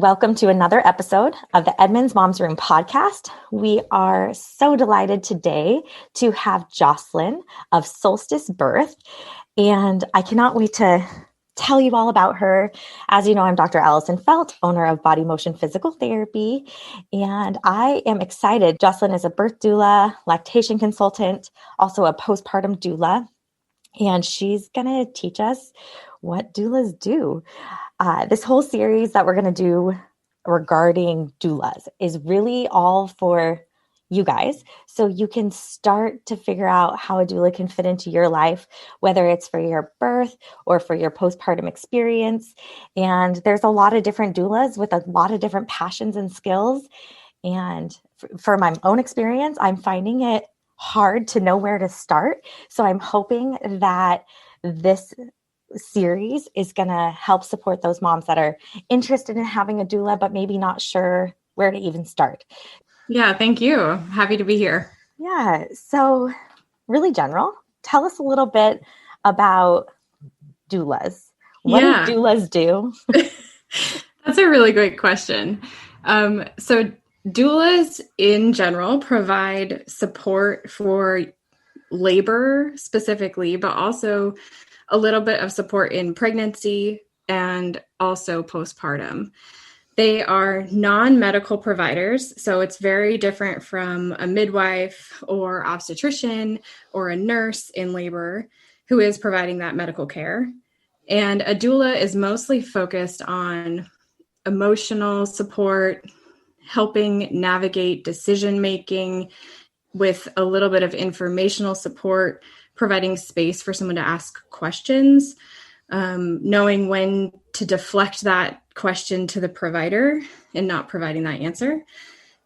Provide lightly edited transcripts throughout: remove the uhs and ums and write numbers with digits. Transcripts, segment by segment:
Welcome to another episode of the Edmonds Mom's Room podcast. We are so delighted today to have Jocelyn of Soltice Birth, and I cannot wait to tell you all about her. As you know, I'm Dr. Allison Felt, owner of Body Motion Physical Therapy, and I am excited. Jocelyn is a birth doula, lactation consultant, also a postpartum doula, and she's going to teach us what doulas do. This whole series that we're going to do regarding doulas is really all for you guys. So you can start to figure out how a doula can fit into your life, whether it's for your birth or for your postpartum experience. And there's a lot of different doulas with a lot of different passions and skills. And for my own experience, I'm finding it hard to know where to start. So I'm hoping that this series is going to help support those moms that are interested in having a doula, but maybe not sure where to even start. Yeah, thank you. Happy to be here. Yeah. So really general, tell us a little bit about doulas. What do doulas do? That's a really great question. So doulas in general provide support for labor specifically, but also a little bit of support in pregnancy and also postpartum. They are non-medical providers, so it's very different from a midwife or obstetrician or a nurse in labor who is providing that medical care. And a doula is mostly focused on emotional support, helping navigate decision-making with a little bit of informational support, providing space for someone to ask questions, knowing when to deflect that question to the provider and not providing that answer,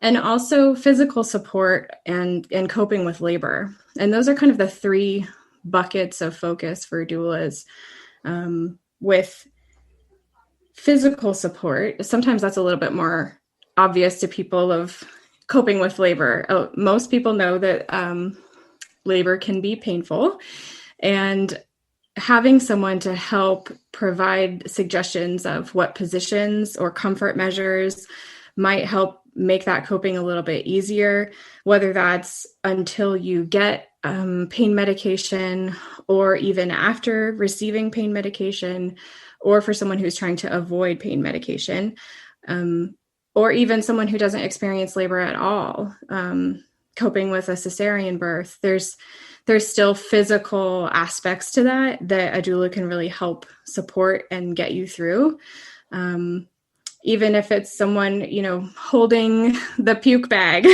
and also physical support and coping with labor. And those are kind of the three buckets of focus for doulas. With physical support, sometimes that's a little bit more obvious to people of coping with labor. Most people know that labor can be painful, and having someone to help provide suggestions of what positions or comfort measures might help make that coping a little bit easier, whether that's until you get pain medication or even after receiving pain medication, or for someone who's trying to avoid pain medication, or even someone who doesn't experience labor at all. Coping with a cesarean birth, there's still physical aspects to that a doula can really help support and get you through. Even if it's someone, holding the puke bag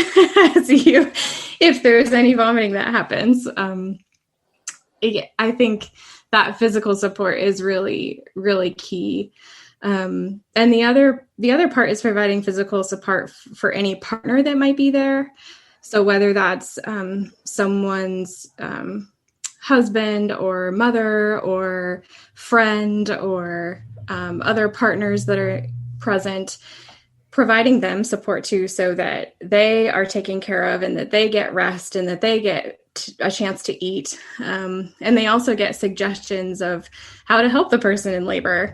as you, if there's any vomiting that happens. I think that physical support is really, really key. And the other part is providing physical support for any partner that might be there. So whether that's someone's husband or mother or friend or other partners that are present, providing them support too, so that they are taken care of and that they get rest and that they get a chance to eat. And they also get suggestions of how to help the person in labor.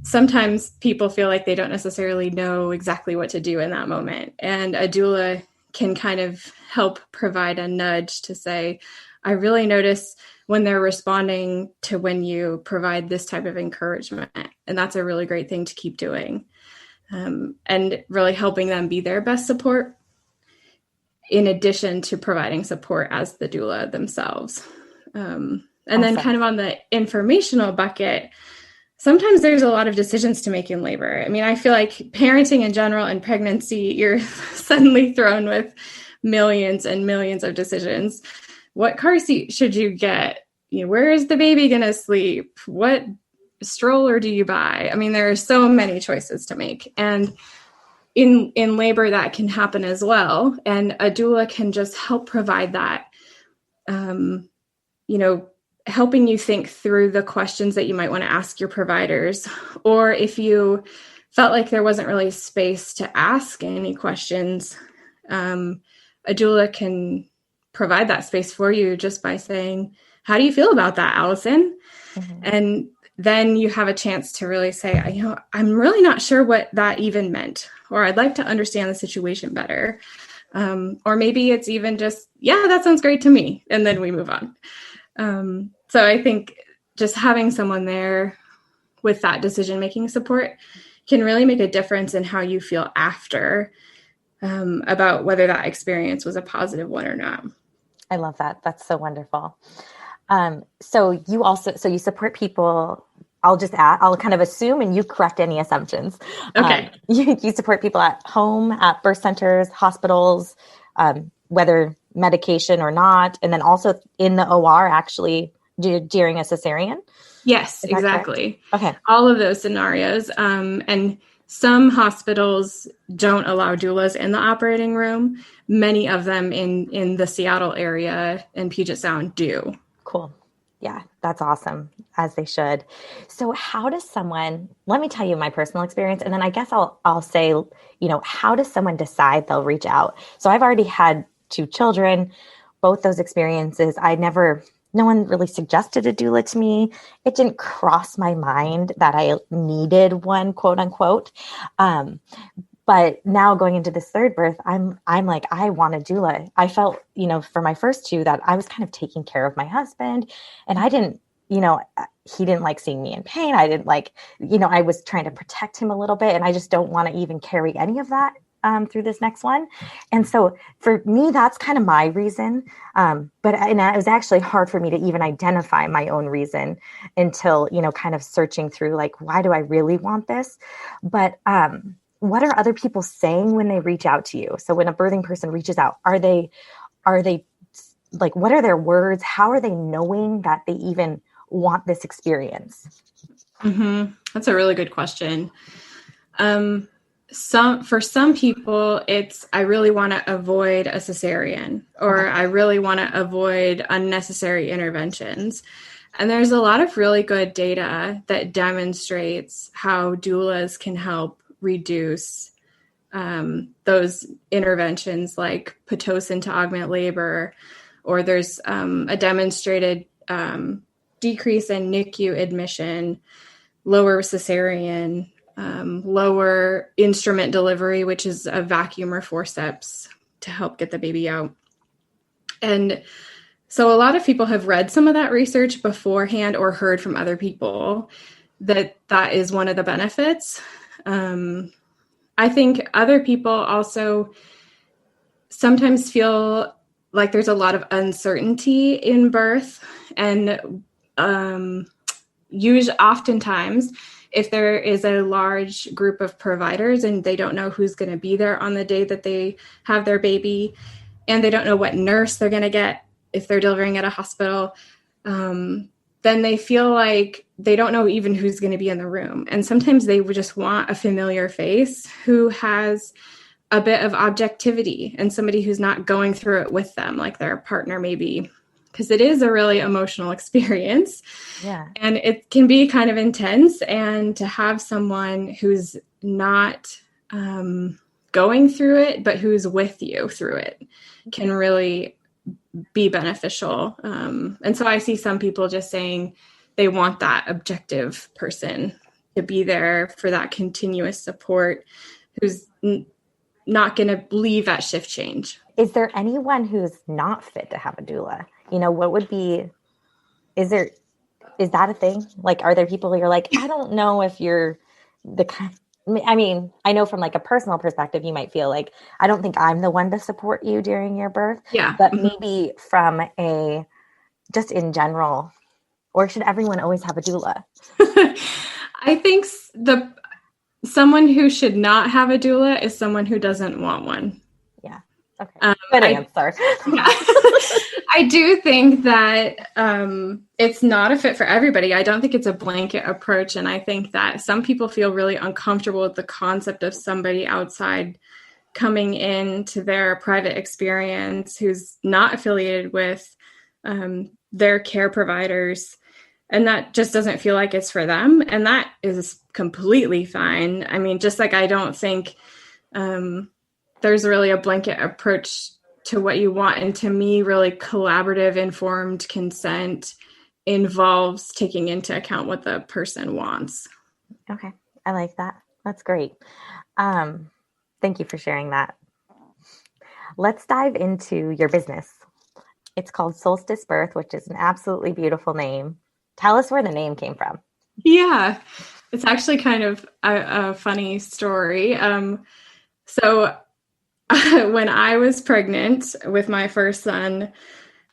Sometimes people feel like they don't necessarily know exactly what to do in that moment. And a doula can kind of help provide a nudge to say, I really notice when they're responding to when you provide this type of encouragement. And that's a really great thing to keep doing. And really helping them be their best support, in addition to providing support as the doula themselves. And awesome. Then kind of on the informational bucket, sometimes there's a lot of decisions to make in labor. I mean, I feel like parenting in general and pregnancy, you're suddenly thrown with millions and millions of decisions. What car seat should you get? Where is the baby going to sleep? What stroller do you buy? I mean, there are so many choices to make. And in labor, that can happen as well. And a doula can just help provide that, helping you think through the questions that you might want to ask your providers. Or if you felt like there wasn't really space to ask any questions, a doula can provide that space for you just by saying, how do you feel about that, Allison? Mm-hmm. And then you have a chance to really say, I'm really not sure what that even meant, or I'd like to understand the situation better. Or maybe it's even just, yeah, that sounds great to me. And then we move on. So I think just having someone there with that decision-making support can really make a difference in how you feel after, about whether that experience was a positive one or not. I love that. That's so wonderful. So you support people. I'll kind of assume, and you correct any assumptions. Okay. You support people at home, at birth centers, hospitals, whether medication or not, and then also in the OR actually during a cesarean. Yes, exactly. Okay. All of those scenarios. And some hospitals don't allow doulas in the operating room. Many of them in the Seattle area and Puget Sound do. Cool. Yeah, that's awesome, as they should. So let me tell you my personal experience, and then I guess I'll say, how does someone decide they'll reach out? So I've already had 2 children, both those experiences. No one really suggested a doula to me. It didn't cross my mind that I needed one, quote unquote. But now going into this third birth, I'm like, I want a doula. I felt, for my first 2 that I was kind of taking care of my husband, and I didn't, he didn't like seeing me in pain. I didn't like, I was trying to protect him a little bit, and I just don't want to even carry any of that through this next one. And so for me, that's kind of my reason. But it was actually hard for me to even identify my own reason until, kind of searching through like, why do I really want this? But what are other people saying when they reach out to you? So when a birthing person reaches out, are they like, what are their words? How are they knowing that they even want this experience? Mm-hmm. That's a really good question. For some people, it's, I really want to avoid a cesarean, or I really want to avoid unnecessary interventions. And there's a lot of really good data that demonstrates how doulas can help reduce those interventions like Pitocin to augment labor, or there's a demonstrated decrease in NICU admission, lower cesarean, lower instrument delivery, which is a vacuum or forceps to help get the baby out. And so a lot of people have read some of that research beforehand or heard from other people that is one of the benefits. I think other people also sometimes feel like there's a lot of uncertainty in birth, and oftentimes if there is a large group of providers and they don't know who's going to be there on the day that they have their baby, and they don't know what nurse they're going to get if they're delivering at a hospital, then they feel like they don't know even who's going to be in the room. And sometimes they would just want a familiar face who has a bit of objectivity and somebody who's not going through it with them, like their partner maybe, because it is a really emotional experience. Yeah. And it can be kind of intense. And to have someone who's not going through it, but who's with you through it can really be beneficial. And so I see some people just saying they want that objective person to be there for that continuous support, who's not going to leave at shift change. Is there anyone who's not fit to have a doula? Is that a thing? Like, are there people who you're like, I don't know if you're the kind, I mean, I know from like a personal perspective, you might feel like, I don't think I'm the one to support you during your birth. Yeah. But maybe from just in general, or should everyone always have a doula? I think someone who should not have a doula is someone who doesn't want one. Yeah. Okay. Good answer. I do think that it's not a fit for everybody. I don't think it's a blanket approach. And I think that some people feel really uncomfortable with the concept of somebody outside coming into their private experience who's not affiliated with their care providers. And that just doesn't feel like it's for them. And that is completely fine. I mean, just like I don't think there's really a blanket approach to what you want. And to me, really collaborative, informed consent involves taking into account what the person wants. Okay. I like that. That's great. Thank you for sharing that. Let's dive into your business. It's called Solstice Birth, which is an absolutely beautiful name. Tell us where the name came from. Yeah, it's actually kind of a funny story. So when I was pregnant with my first son,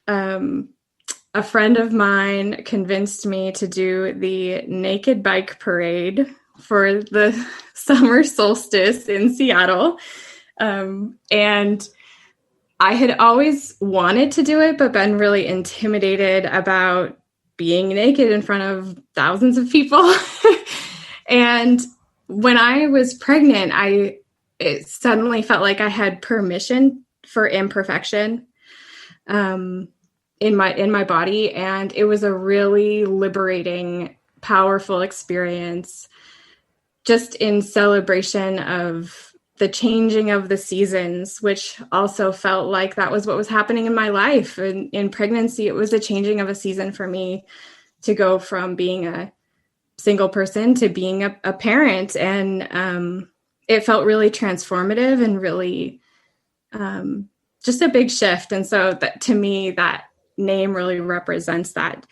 a friend of mine convinced me to do the naked bike parade for the summer solstice in Seattle. And I had always wanted to do it, but been really intimidated about being naked in front of thousands of people. And when I was pregnant, it suddenly felt like I had permission for imperfection in my body, and it was a really liberating, powerful experience, just in celebration of the changing of the seasons, which also felt like that was what was happening in my life. And in pregnancy, it was a changing of a season for me to go from being a single person to being a parent. And it felt really transformative and really just a big shift. And so that, to me, that name really represents that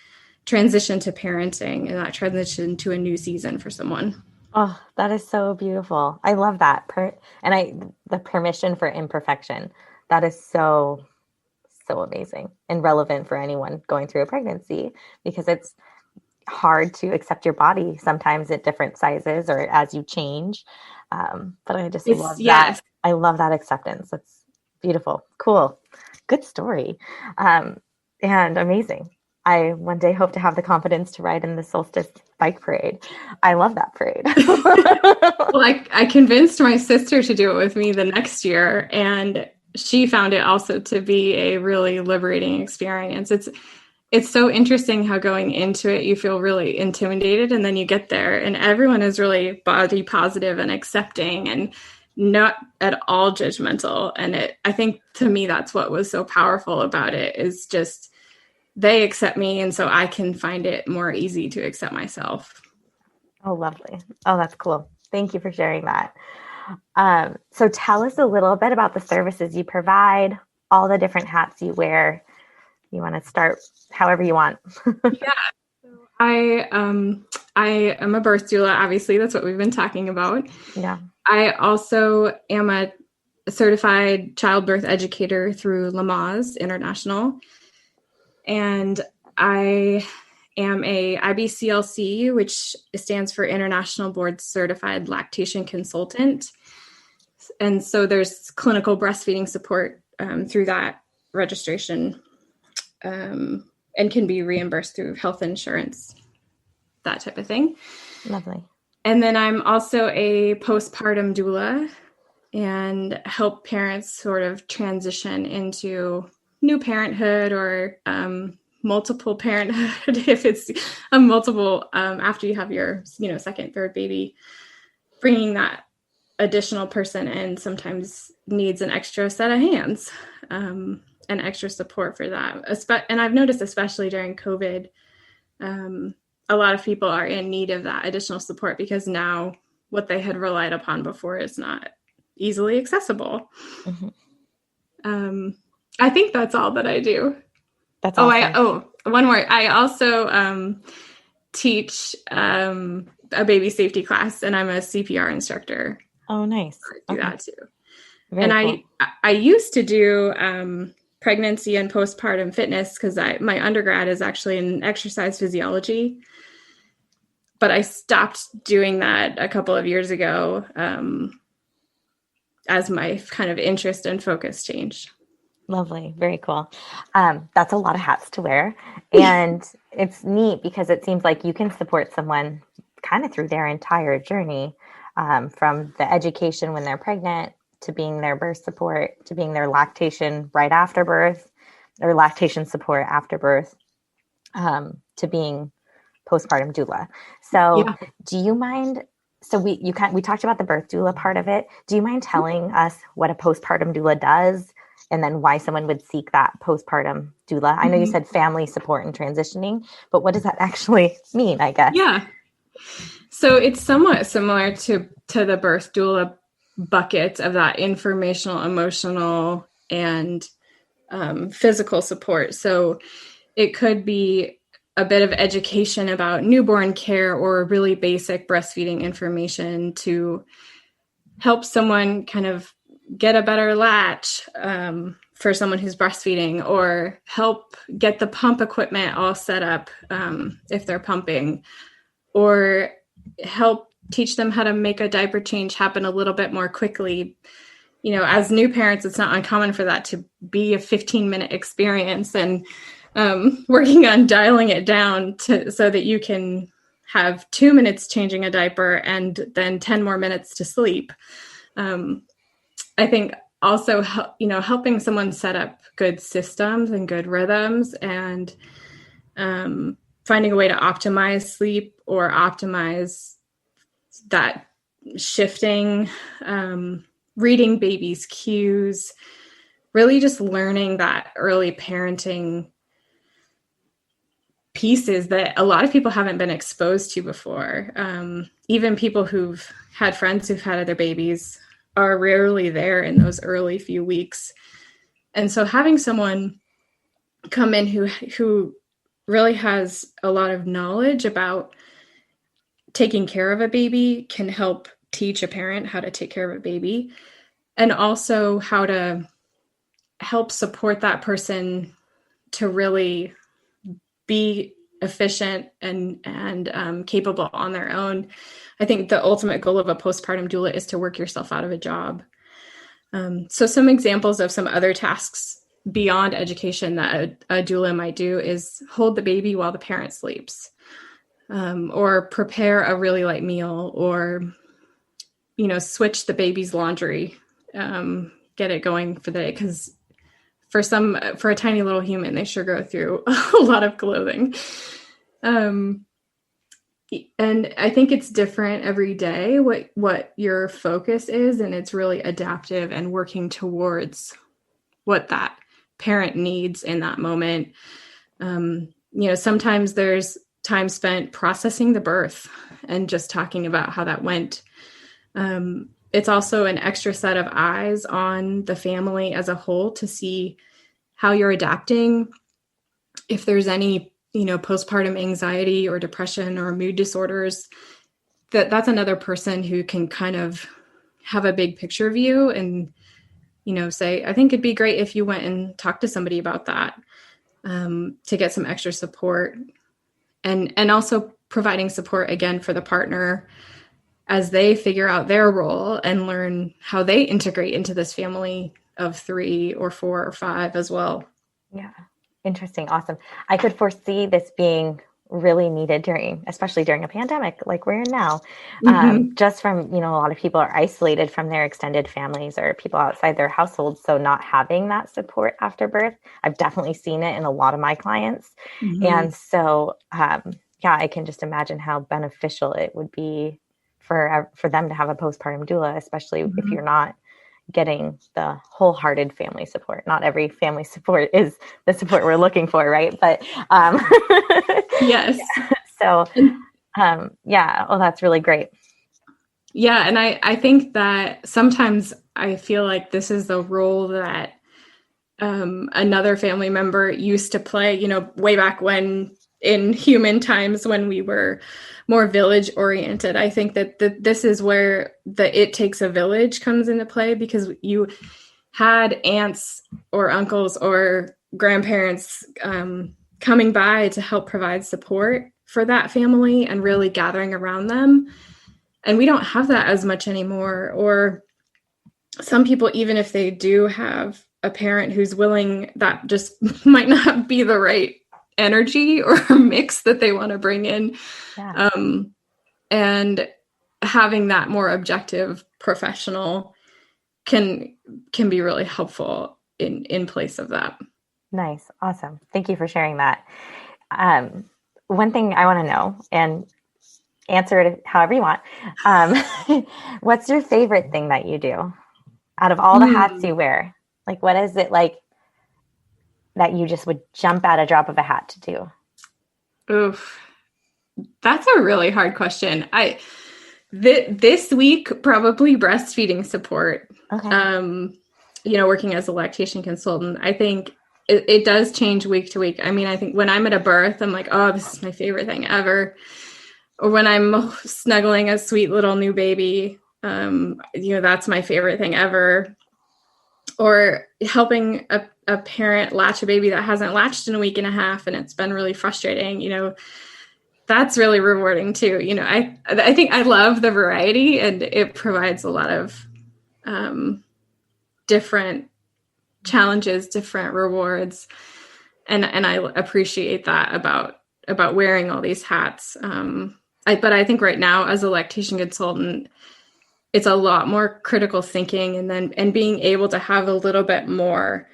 transition to parenting and that transition to a new season for someone. Oh, that is so beautiful. I love that. The permission for imperfection. That is so, so amazing and relevant for anyone going through a pregnancy, because it's hard to accept your body sometimes at different sizes or as you change. But I just love that. Yes. I love that acceptance. That's beautiful. Cool. Good story. And amazing. I one day hope to have the confidence to ride in the Solstice bike parade. I love that parade. Well, I convinced my sister to do it with me the next year, and she found it also to be a really liberating experience. It's so interesting how going into it, you feel really intimidated, and then you get there and everyone is really body positive and accepting and not at all judgmental. And I think to me, that's what was so powerful about it, is just they accept me. And so I can find it more easy to accept myself. Oh, lovely. Oh, that's cool. Thank you for sharing that. So tell us a little bit about the services you provide, all the different hats you wear. You want to start however you want. Yeah. I am a birth doula. Obviously, that's what we've been talking about. Yeah. I also am a certified childbirth educator through Lamaze International. And I am a IBCLC, which stands for International Board Certified Lactation Consultant. And so there's clinical breastfeeding support through that registration, and can be reimbursed through health insurance, that type of thing. Lovely. And then I'm also a postpartum doula and help parents sort of transition into new parenthood or multiple parenthood, if it's a multiple after you have your second, third baby. Bringing that additional person in sometimes needs an extra set of hands and extra support for that. And I've noticed, especially during COVID, a lot of people are in need of that additional support, because now what they had relied upon before is not easily accessible. Mm-hmm. I think that's all that I do. That's awesome. One more. I also teach a baby safety class, and I'm a CPR instructor. Oh, nice. I do that too. Very and cool. I used to do pregnancy and postpartum fitness, because my undergrad is actually in exercise physiology. But I stopped doing that a couple of years ago as my kind of interest and focus changed. Lovely. Very cool. That's a lot of hats to wear. And it's neat because it seems like you can support someone kind of through their entire journey, from the education when they're pregnant, to being their birth support, to being their lactation right after birth, or lactation support after birth, to being postpartum doula. So yeah. Do you mind, so we talked about the birth doula part of it. Do you mind telling us what a postpartum doula does and then why someone would seek that postpartum doula. I know you said family support and transitioning, but what does that actually mean, I guess? Yeah. So it's somewhat similar to the birth doula buckets of that informational, emotional, and physical support. So it could be a bit of education about newborn care or really basic breastfeeding information to help someone kind of get a better latch for someone who's breastfeeding, or help get the pump equipment all set up if they're pumping, or help teach them how to make a diaper change happen a little bit more quickly. As new parents, it's not uncommon for that to be a 15-minute experience, and working on dialing it down so that you can have 2 minutes changing a diaper and then 10 more minutes to sleep. I think also, helping someone set up good systems and good rhythms, and finding a way to optimize sleep or optimize that shifting, reading babies' cues, really just learning that early parenting pieces that a lot of people haven't been exposed to before. Even people who've had friends who've had other babies are rarely there in those early few weeks. And so having someone come in who really has a lot of knowledge about taking care of a baby can help teach a parent how to take care of a baby, and also how to help support that person to really be efficient and capable on their own. I think the ultimate goal of a postpartum doula is to work yourself out of a job. So some examples of some other tasks beyond education that a doula might do is hold the baby while the parent sleeps, or prepare a really light meal, or, switch the baby's laundry, get it going for the day. Because for a tiny little human, they sure go through a lot of clothing. And I think it's different every day what your focus is, and it's really adaptive and working towards what that parent needs in that moment. Sometimes there's time spent processing the birth and just talking about how that went. It's also an extra set of eyes on the family as a whole to see how you're adapting. If there's any postpartum anxiety or depression or mood disorders, that's another person who can kind of have a big picture view and, say, I think it'd be great if you went and talked to somebody about that, to get some extra support, and also providing support again for the partner as they figure out their role and learn how they integrate into this family of 3 or 4 or 5 as well. Yeah. Interesting. Awesome. I could foresee this being really needed especially during a pandemic like we're in now. Just from, a lot of people are isolated from their extended families or people outside their households. So not having that support after birth, I've definitely seen it in a lot of my clients. And so, I can just imagine how beneficial it would be for them to have a postpartum doula, especially if you're not getting the wholehearted family support. Not every family support is the support we're looking for, right? But yes. So that's really great. Yeah, and I think that sometimes I feel like this is the role that another family member used to play, way back when, in human times when we were more village oriented. I think that this is where the it takes a village comes into play, because you had aunts or uncles or grandparents coming by to help provide support for that family and really gathering around them. And we don't have that as much anymore. Or some people, even if they do have a parent who's willing, that just might not be the right energy or mix that they want to bring in. Yeah. And having that more objective professional can be really helpful in place of that. Nice. Awesome. Thank you for sharing that. One thing I want to know, and answer it however you want. What's your favorite thing that you do out of all the hats you wear? Like, what is it like that you just would jump at a drop of a hat to do? Oof. That's a really hard question. This week, probably breastfeeding support. Okay. Working as a lactation consultant, I think it does change week to week. I mean, I think when I'm at a birth, I'm like, oh, this is my favorite thing ever. Or when I'm snuggling a sweet little new baby, that's my favorite thing ever. Or helping a parent latch a baby that hasn't latched in a week and a half, and it's been really frustrating, that's really rewarding too. I think I love the variety, and it provides a lot of different challenges, different rewards. And I appreciate that about wearing all these hats. But I think right now as a lactation consultant, it's a lot more critical thinking and being able to have a little bit more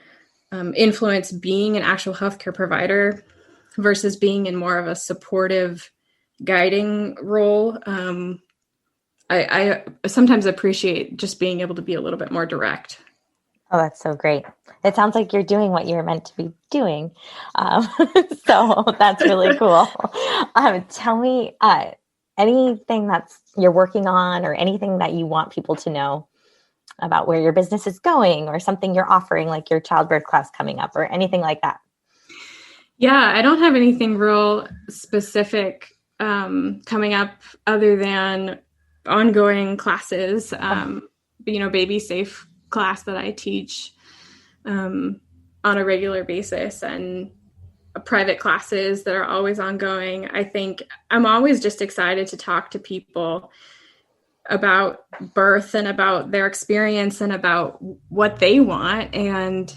influence being an actual healthcare provider versus being in more of a supportive guiding role. I sometimes appreciate just being able to be a little bit more direct. Oh, that's so great. It sounds like you're doing what you're meant to be doing. So that's really cool. Tell me anything that's you're working on or anything that you want people to know about where your business is going or something you're offering, like your childbirth class coming up or anything like that. Yeah, I don't have anything real specific coming up other than ongoing classes, baby safe class that I teach on a regular basis, and private classes that are always ongoing. I think I'm always just excited to talk to people about birth and about their experience and about what they want. And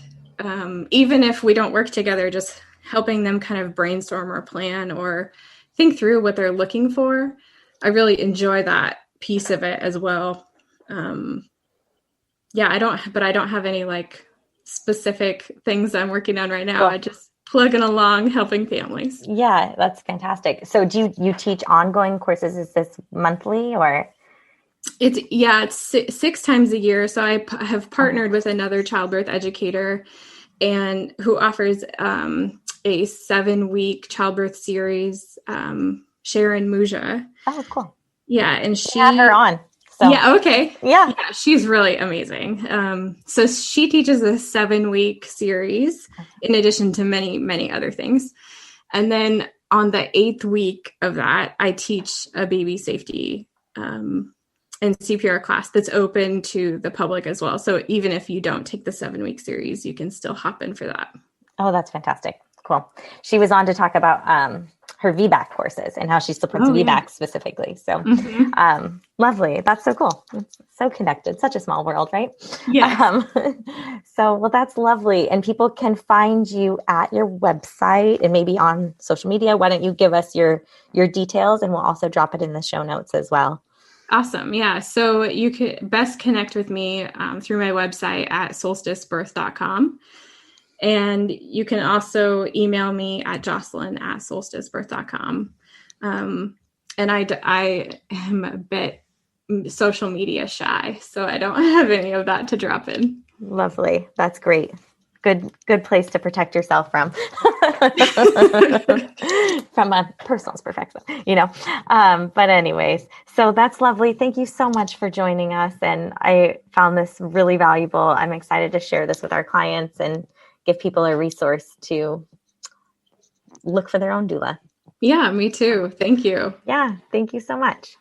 even if we don't work together, just helping them kind of brainstorm or plan or think through what they're looking for. I really enjoy that piece of it as well. I don't have any like specific things I'm working on right now. Cool. I just plugging along, helping families. Yeah, that's fantastic. So do you teach ongoing courses? Is this monthly or? It's 6 times a year. So I have partnered with another childbirth educator and who offers a 7-week childbirth series, Sharon Muja. Oh, cool. Yeah. And she had her on. So. Yeah. Okay. Yeah. She's really amazing. So she teaches a 7-week series in addition to many, many other things. And then on the 8th week of that, I teach a baby safety and CPR class that's open to the public as well. So even if you don't take the 7-week series, you can still hop in for that. Oh, that's fantastic. Cool. She was on to talk about her VBAC courses and how she supports VBAC specifically. So lovely. That's so cool. It's so connected. Such a small world, right? Yeah. Well, that's lovely. And people can find you at your website and maybe on social media. Why don't you give us your details, and we'll also drop it in the show notes as well. Awesome. Yeah. So you can best connect with me through my website at solsticebirth.com. And you can also email me at jocelyn@solsticebirth.com. And I am a bit social media shy, so I don't have any of that to drop in. Lovely. That's great. Good place to protect yourself from a personal perspective, but anyways, so that's lovely. Thank you so much for joining us. And I found this really valuable. I'm excited to share this with our clients and give people a resource to look for their own doula. Yeah, me too. Thank you. Yeah. Thank you so much.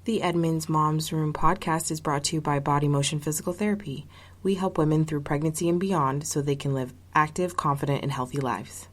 The Edmonds Mom's Room podcast is brought to you by Body Motion Physical Therapy. We help women through pregnancy and beyond so they can live active, confident, and healthy lives.